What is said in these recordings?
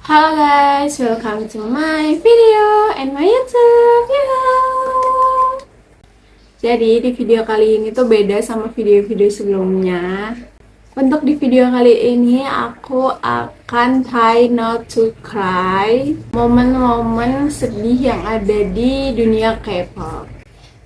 Halo guys, welcome to my video and my YouTube. Yuhuu. Jadi di video kali ini tuh beda sama video-video sebelumnya. Untuk di video kali ini aku akan try not to cry, momen-momen sedih yang ada di dunia K-pop.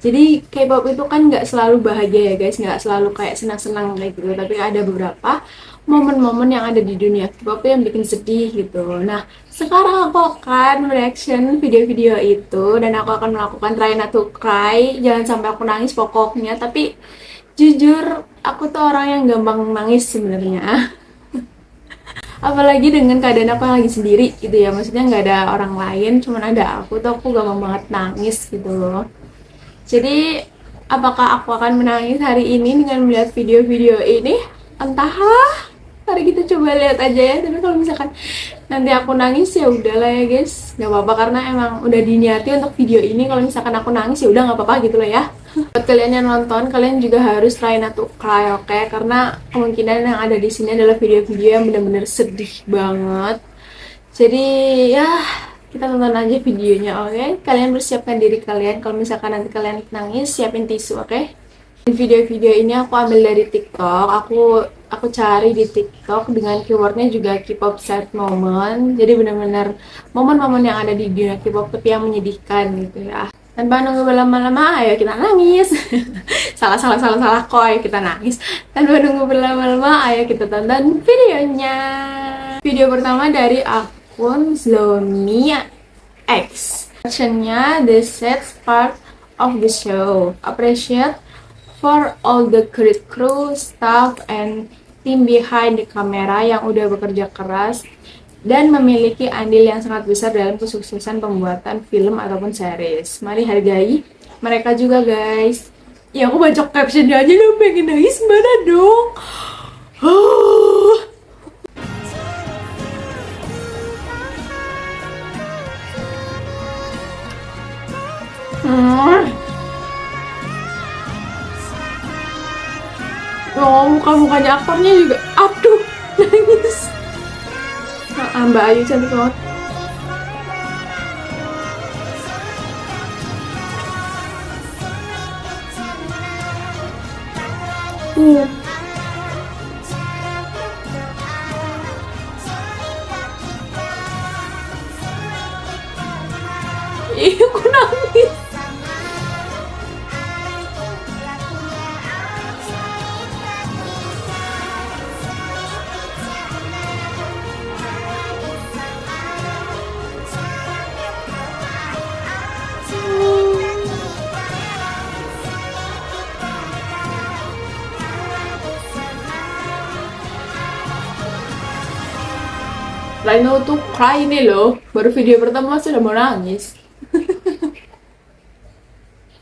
Jadi K-pop itu kan nggak selalu bahagia ya guys, nggak selalu kayak senang-senang kayak gitu. Tapi ada beberapa momen-momen yang ada di dunia K-pop yang bikin sedih gitu. Nah, sekarang aku akan reaction video-video itu dan aku akan melakukan try not to cry. Jangan sampai aku nangis pokoknya. Tapi jujur, aku tuh orang yang gampang nangis sebenarnya. Apalagi dengan keadaan aku yang lagi sendiri gitu ya. Maksudnya nggak ada orang lain, cuman ada aku tuh aku gampang banget nangis gitu loh. Jadi, apakah aku akan menangis hari ini dengan melihat video-video ini? Entahlah. Mari kita coba lihat aja ya. Tapi kalau misalkan nanti aku nangis ya udahlah ya guys. Gak apa-apa karena emang udah diniati untuk video ini. Kalau misalkan aku nangis ya udah nggak apa-apa gitu lah ya. Buat kalian yang nonton, kalian juga harus try not to cry, oke? Karena kemungkinan yang ada di sini adalah video-video yang benar-benar sedih banget. Jadi ya kita tonton aja videonya, oke? Kalian bersiapkan diri kalian. Kalau misalkan nanti kalian nangis, siapin tisu, oke? Video-video ini aku ambil dari TikTok. Aku cari di TikTok dengan keywordnya juga K-pop sad moment. Jadi benar-benar momen-momen yang ada di dunia K-pop tapi yang menyedihkan gitu ya. Tanpa nunggu berlama-lama, ayo kita nangis. salah kok, ayo kita nangis. Tanpa nunggu berlama-lama, ayo kita tonton videonya. Video pertama dari akun Zlonia X. Captionnya the sad part of the show. Appreciate for all the great crew, staff, and team behind the camera yang udah bekerja keras dan memiliki andil yang sangat besar dalam kesuksesan pembuatan film ataupun series. Mari hargai mereka juga guys. Ya aku baca captionnya aja udah pengen nangis, mana dong? Oh, muka-mukanya aktornya juga, aduh, nangis. Mbak Ayu cantik banget. Uh. Ih, aku nangis. Rhino tuh cry ini loh, baru video pertama sudah mau nangis.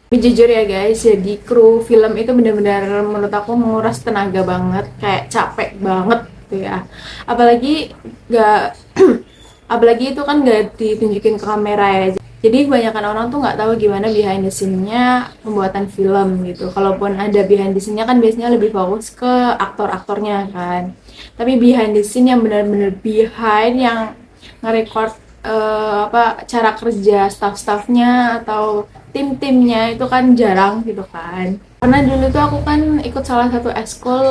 Tapi jujur ya guys, jadi kru film itu benar-benar menurut aku menguras tenaga banget, kayak capek banget gitu ya. Apalagi gak, apalagi itu kan gak ditunjukin ke kamera ya. Jadi kebanyakan orang tuh nggak tahu gimana behind the scene-nya pembuatan film gitu. Kalaupun ada behind the scene-nya kan biasanya lebih fokus ke aktor-aktornya kan. Tapi behind the scene yang benar-benar behind yang nge-record cara kerja staff-staffnya atau tim-timnya itu kan jarang gitu kan. Karena dulu tuh aku kan ikut salah satu eskul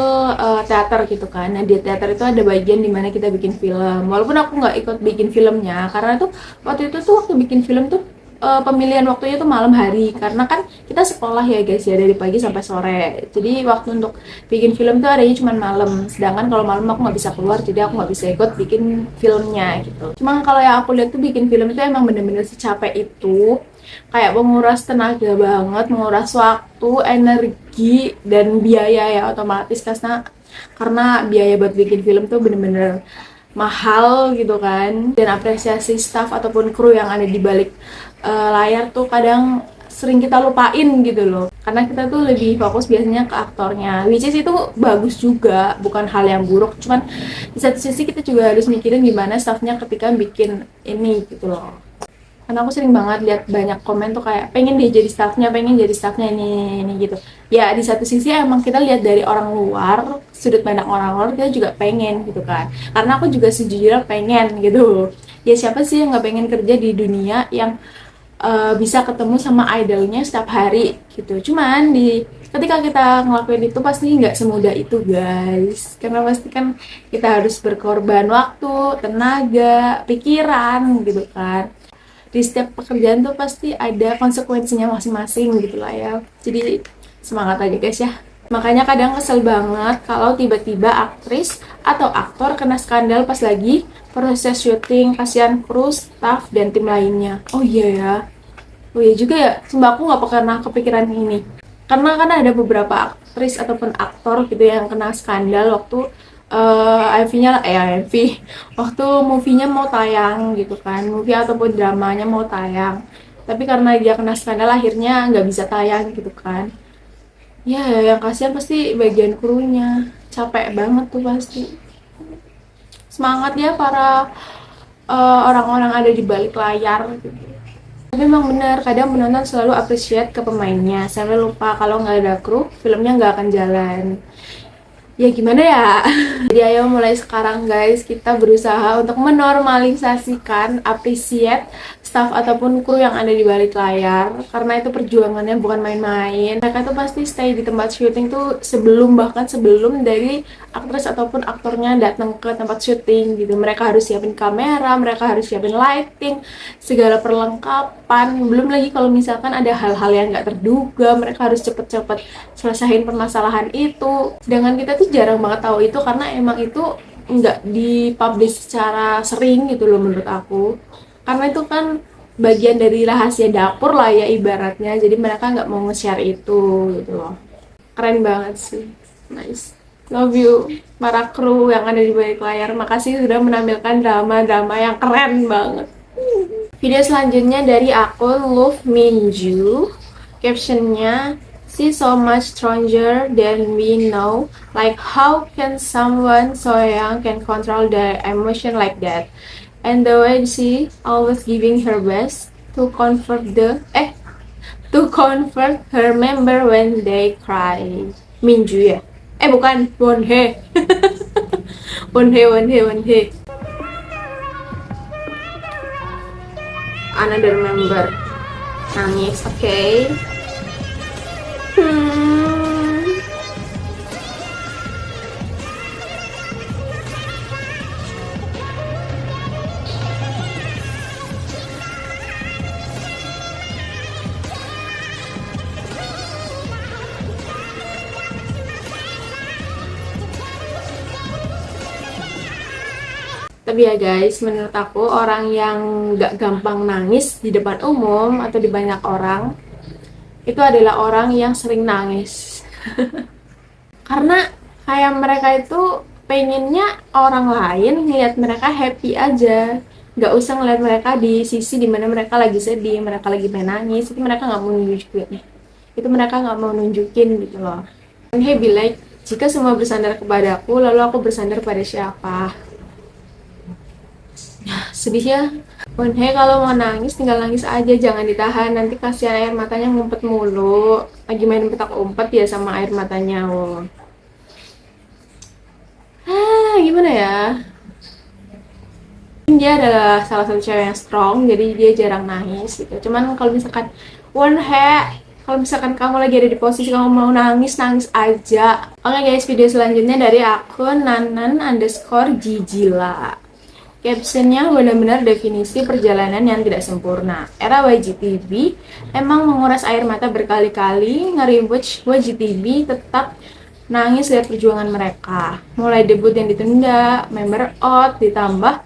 teater gitu kan. Nah di teater itu ada bagian dimana kita bikin film. Walaupun aku nggak ikut bikin filmnya, karena tuh waktu itu tuh waktu bikin film tuh pemilihan waktunya tuh malam hari. Karena kan kita sekolah ya guys ya, dari pagi sampai sore. Jadi waktu untuk bikin film tuh adanya cuma malam. Sedangkan kalau malam aku nggak bisa keluar, jadi aku nggak bisa ikut bikin filmnya gitu. Cuma kalau yang aku lihat tuh bikin film itu emang bener-bener secapek itu. Kayak menguras tenaga banget, menguras waktu, energi, dan biaya ya otomatis karena biaya buat bikin film tuh bener-bener mahal gitu kan. Dan apresiasi staff ataupun kru yang ada di balik layar tuh kadang sering kita lupain gitu loh, karena kita tuh lebih fokus biasanya ke aktornya, which is itu bagus juga, bukan hal yang buruk, cuman di satu sisi kita juga harus mikirin gimana staffnya ketika bikin ini gitu loh. Karena aku sering banget lihat banyak komen tuh kayak pengen dia jadi staffnya, ini gitu. Ya di satu sisi emang kita lihat dari orang luar, sudut pandang orang luar kita juga pengen gitu kan. Karena aku juga sejujurnya pengen gitu. Ya siapa sih yang nggak pengen kerja di dunia yang bisa ketemu sama idolnya setiap hari gitu. Cuman ketika kita ngelakuin itu pasti nggak semudah itu guys, karena pasti kan kita harus berkorban waktu, tenaga, pikiran gitu kan. Di setiap pekerjaan tuh pasti ada konsekuensinya masing-masing gitu lah ya. Jadi semangat aja guys ya. Makanya kadang kesel banget kalau tiba-tiba aktris atau aktor kena skandal pas lagi proses syuting, kasihan kru, staff, dan tim lainnya. Oh iya ya. Oh iya juga ya, sumpah aku nggak pernah kepikiran ini. Karena kan ada beberapa aktris ataupun aktor gitu yang kena skandal waktu MV waktu movie-nya mau tayang gitu kan, movie ataupun dramanya mau tayang. Tapi karena dia kena skandal akhirnya nggak bisa tayang gitu kan. Ya, yang kasihan pasti bagian krunya. Capek banget tuh pasti. Semangat ya para orang-orang ada di balik layar gitu. Tapi memang benar, kadang penonton selalu appreciate ke pemainnya. Sampai lupa kalau nggak ada kru, filmnya nggak akan jalan. Ya gimana ya? Jadi ayo mulai sekarang guys, kita berusaha untuk menormalisasikan, appreciate staff ataupun kru yang ada di balik layar, karena itu perjuangannya bukan main-main. Mereka tuh pasti stay di tempat syuting tuh bahkan sebelum dari aktris ataupun aktornya datang ke tempat syuting gitu. Mereka harus siapin kamera, mereka harus siapin lighting, segala perlengkapan. Belum lagi kalau misalkan ada hal-hal yang nggak terduga, mereka harus cepet-cepet selesaiin permasalahan itu. Sedangkan kita tuh jarang banget tahu itu karena emang itu nggak dipublish secara sering gitu loh menurut aku. Karena itu kan bagian dari rahasia dapur lah ya ibaratnya, jadi mereka nggak mau nge-share itu gitu loh. Keren banget sih, nice. Love you para kru yang ada di balik layar, makasih sudah menampilkan drama-drama yang keren banget. Video selanjutnya dari akun Love Minju, captionnya "She's so much stronger than we know. Like how can someone so young can control their emotion like that? And the way she always giving her best to comfort her member when they cry." Minju ya? Bukan, Wonhye. Wonhye. Another member nangis, oke. Tapi ya guys, menurut aku orang yang gak gampang nangis di depan umum atau di banyak orang itu adalah orang yang sering nangis. Karena kayak mereka itu pengennya orang lain ngeliat mereka happy aja, gak usah ngeliat mereka di sisi dimana mereka lagi sedih, mereka lagi pengen nangis. Itu mereka gak mau nunjukin, itu mereka gak mau nunjukin gitu loh. And he be like, jika semua bersandar kepadaku, lalu aku bersandar pada siapa? Sedih ya. Wonhye kalau mau nangis tinggal nangis aja, jangan ditahan, nanti kasihan air matanya ngumpet mulu. Lagi main petak umpet ya sama air matanya. Wow. Gimana ya, dia adalah salah satu cewek yang strong, jadi dia jarang nangis gitu. Cuman kalau misalkan Wonhye, kalau misalkan kamu lagi ada di posisi kamu mau nangis, nangis aja. Oke guys, video selanjutnya dari akun nanan_jijila. Captionnya benar-benar definisi perjalanan yang tidak sempurna. Era YGTV emang menguras air mata berkali-kali, nge-rewatch YGTV tetap nangis lihat perjuangan mereka. Mulai debut yang ditunda, member out, ditambah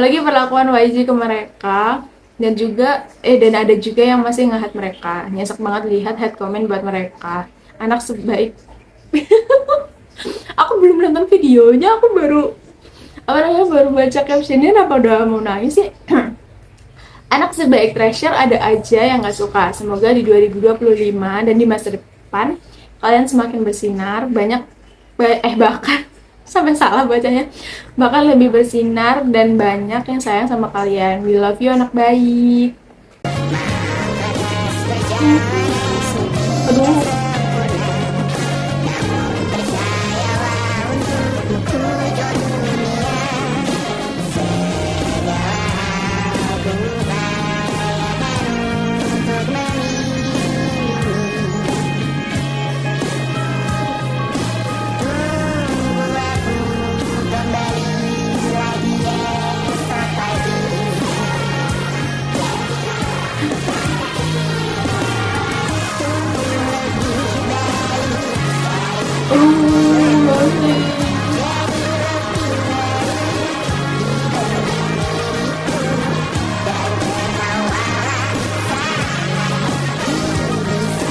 lagi perlakuan YG ke mereka, dan ada juga yang masih nge-hate mereka. Nyesek banget lihat hate comment buat mereka. Anak sebaik aku belum nonton videonya, aku baru baca captionnya, kenapa udah mau nangis sih. Anak sebaik Treasure ada aja yang gak suka. Semoga di 2025 dan di masa depan kalian semakin bersinar, bahkan sampai salah bacanya, bahkan lebih bersinar dan banyak yang sayang sama kalian. We love you anak baik. Aduh.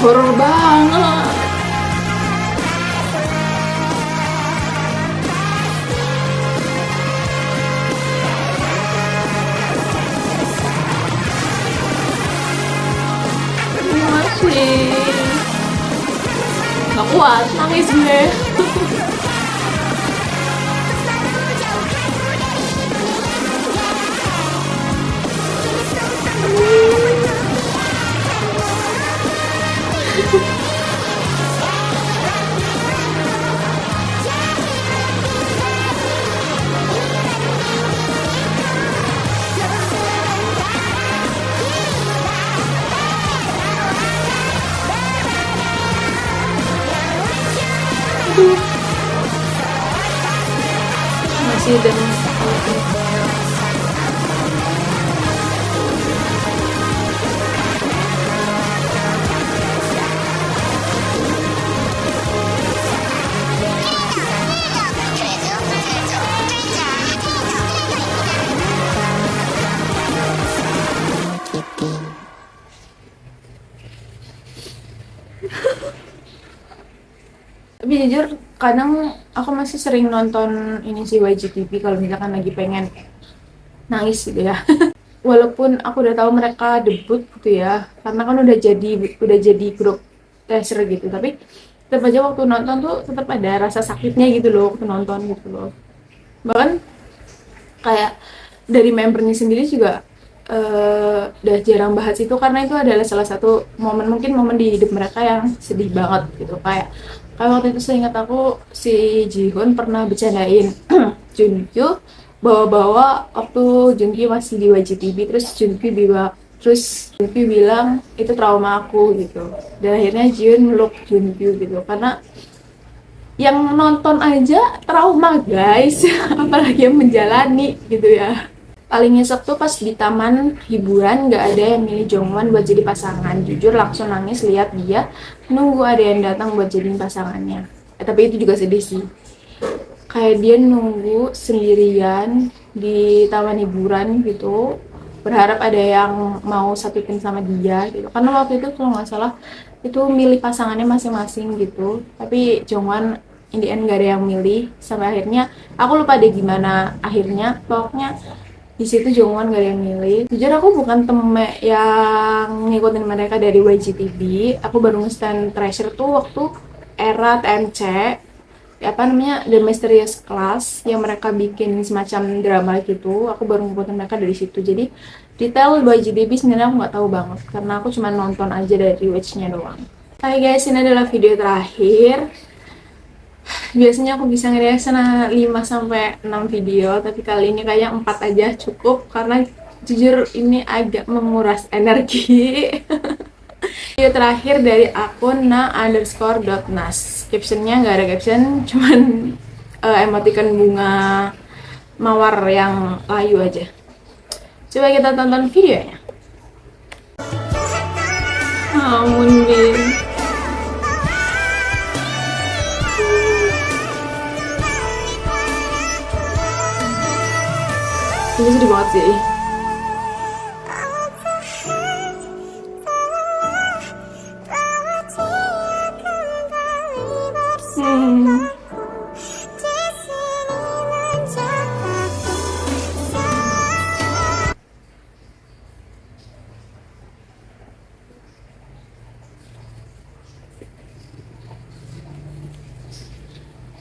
horor banget. Masih nggak kuat nangis gue. Masih dan tapi jujur kadang aku masih sering nonton ini sih YGTV kalau misalkan lagi pengen nangis gitu ya. Walaupun aku udah tahu mereka debut gitu ya, karena kan udah jadi grup Treasure gitu, tapi tetap aja waktu nonton tuh tetap ada rasa sakitnya gitu loh waktu nonton gitu loh. Bahkan kayak dari membernya sendiri juga udah jarang bahas itu karena itu adalah salah satu mungkin momen di hidup mereka yang sedih banget gitu. Kayak waktu itu seingat aku si Jihoon pernah bercandain Junkyu bawa-bawa waktu Junkyu masih di YGTV, terus Junkyu bilang itu trauma aku gitu, dan akhirnya Jihoon meluk Junkyu gitu karena yang nonton aja trauma guys apalagi yang menjalani gitu ya. Paling nyesek tuh pas di taman hiburan nggak ada yang milih Jongwon buat jadi pasangan. Jujur langsung nangis lihat dia nunggu ada yang datang buat jadiin pasangannya. Tapi itu juga sedih sih. Kayak dia nunggu sendirian di taman hiburan gitu, berharap ada yang mau satu tim sama dia gitu. Karena waktu itu kalau nggak salah itu milih pasangannya masing-masing gitu. Tapi Jongwon in the end nggak ada yang milih. Sampai akhirnya aku lupa deh gimana akhirnya. Pokoknya di situ Jongwon gak ada yang milih. Jujur aku bukan temen yang ngikutin mereka dari YGTV. Aku baru nge-stan Treasure tuh waktu era TMC, apa namanya, The Mysterious Class, yang mereka bikin semacam drama gitu. Aku baru ngikutin mereka dari situ. Jadi detail YGTV sebenarnya aku nggak tahu banget karena aku cuma nonton aja dari watch-nya doang. Hai guys, ini adalah video terakhir. Biasanya aku bisa nge-reaction 5-6 video, tapi kali ini kayaknya 4 aja cukup karena jujur ini agak menguras energi. Video terakhir dari akun na_.nas. Captionnya nggak ada caption, cuman emoticon bunga mawar yang layu aja. Coba kita tonton videonya. Ampun, Bin. Ini sedih banget sih.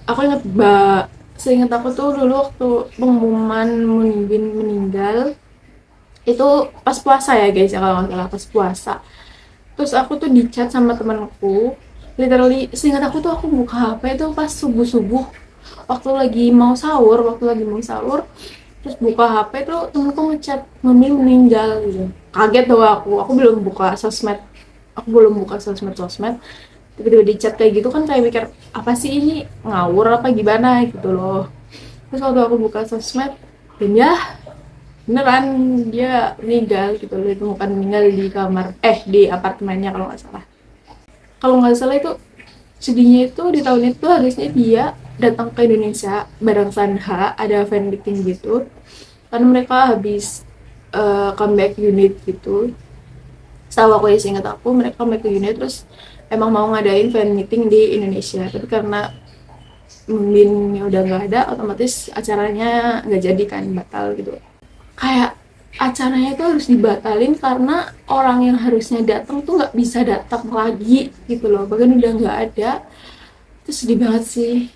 Aku seingat aku tuh dulu waktu pengumuman Moonbin meninggal itu pas puasa ya guys ya, kalau nggak salah pas puasa. Terus aku tuh di chat sama temanku, literally seingat aku tuh aku buka HP itu pas subuh waktu lagi mau sahur, terus buka HP tuh temanku ngechat Moonbin meninggal gitu. Kaget tuh aku belum buka sosmed, tiba-tiba di chat kayak gitu kan, kayak mikir apa sih ini, ngawur apa gimana gitu loh. Terus waktu aku buka sosmed dan ya beneran dia meninggal gitu loh. Itu bukan meninggal di kamar, di apartemennya kalau nggak salah itu. Sedihnya itu di tahun itu harusnya dia datang ke Indonesia bareng Sanha, ada fan meeting gitu karena mereka habis comeback unit gitu. Setahu aku ya, seingat aku mereka comeback ke Uni terus emang mau ngadain fan meeting di Indonesia, tapi karena Moonbinnya udah nggak ada, otomatis acaranya nggak jadi kan, batal gitu. Kayak acaranya itu harus dibatalin karena orang yang harusnya datang tuh nggak bisa datang lagi gitu loh, bahkan udah nggak ada. Itu sedih banget sih.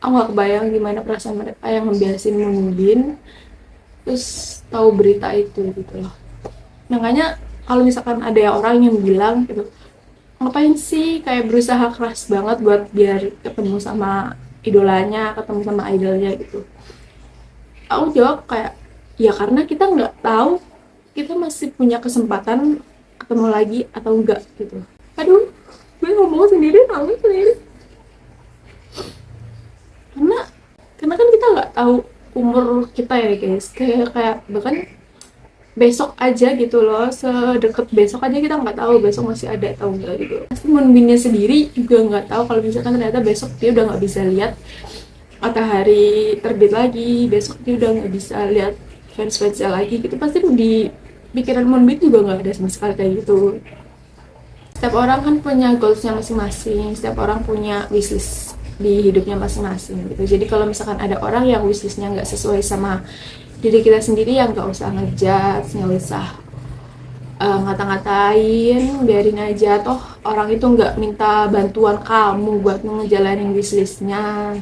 Aku nggak kebayang gimana perasaan mereka yang ngebiasin Moonbin terus tahu berita itu gitu loh. Makanya kalau misalkan ada orang yang bilang gitu, ngapain sih kayak berusaha keras banget buat biar ketemu sama idolanya, ketemu sama idolnya gitu. Aku jawab kayak, ya karena kita nggak tahu kita masih punya kesempatan ketemu lagi atau enggak gitu. Aduh, gue ngomong sendiri, nangis sendiri. Karena kan kita nggak tahu umur kita ya guys. Kayak bahkan besok aja gitu loh, sedekat besok aja kita nggak tahu besok masih ada atau enggak gitu. Pasti Moonbinnya sendiri juga nggak tahu kalau misalkan ternyata besok dia udah nggak bisa lihat matahari terbit lagi, besok dia udah nggak bisa lihat fans-fansnya lagi gitu. Pasti di pikiran Moonbin juga nggak ada sama sekali kayak gitu. Setiap orang kan punya goalsnya masing-masing, setiap orang punya wishlist di hidupnya masing-masing gitu. Jadi kalau misalkan ada orang yang wishlistnya nggak sesuai sama diri kita sendiri, yang nggak usah ngejudge, nggak usah ngata-ngatain, biarin aja. Toh orang itu nggak minta bantuan kamu buat ngejalanin wishlistnya.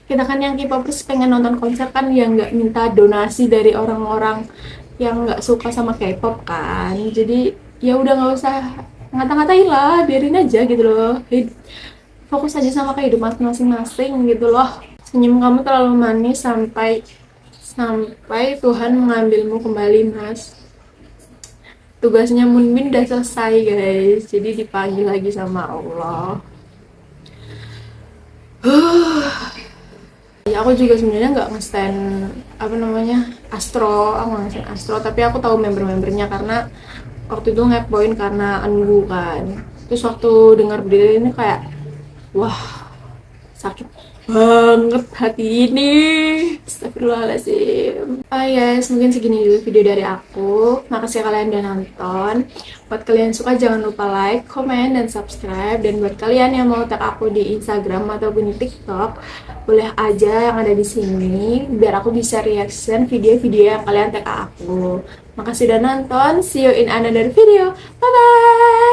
Kita kan yang K-popers pengen nonton konser kan, yang nggak minta donasi dari orang-orang yang nggak suka sama K-pop kan. Jadi ya udah nggak usah ngata-ngatain lah, biarin aja gitu loh. Fokus aja sama kehidupan masing-masing gitu loh. Senyum kamu terlalu manis sampai Tuhan mengambilmu kembali, Mas. Tugasnya Moonbin udah selesai guys, jadi dipanggil lagi sama Allah. Ya, aku juga sebenarnya nggak nge-stand apa namanya Astro, aku nggak nge-stand Astro, tapi aku tahu member-membernya karena waktu itu ngepoin karena Anbu kan. Terus waktu dengar berita ini kayak, wah, sakit banget hati ini. Astagfirullahaladzim. Oh yes, mungkin segini dulu video dari aku. Makasih kalian udah nonton. Buat kalian suka jangan lupa like, comment, dan subscribe. Dan buat kalian yang mau tag aku di Instagram ataupun di TikTok, boleh aja yang ada di sini biar aku bisa reaction video-video yang kalian tag aku. Makasih udah nonton. See you in another video. Bye bye.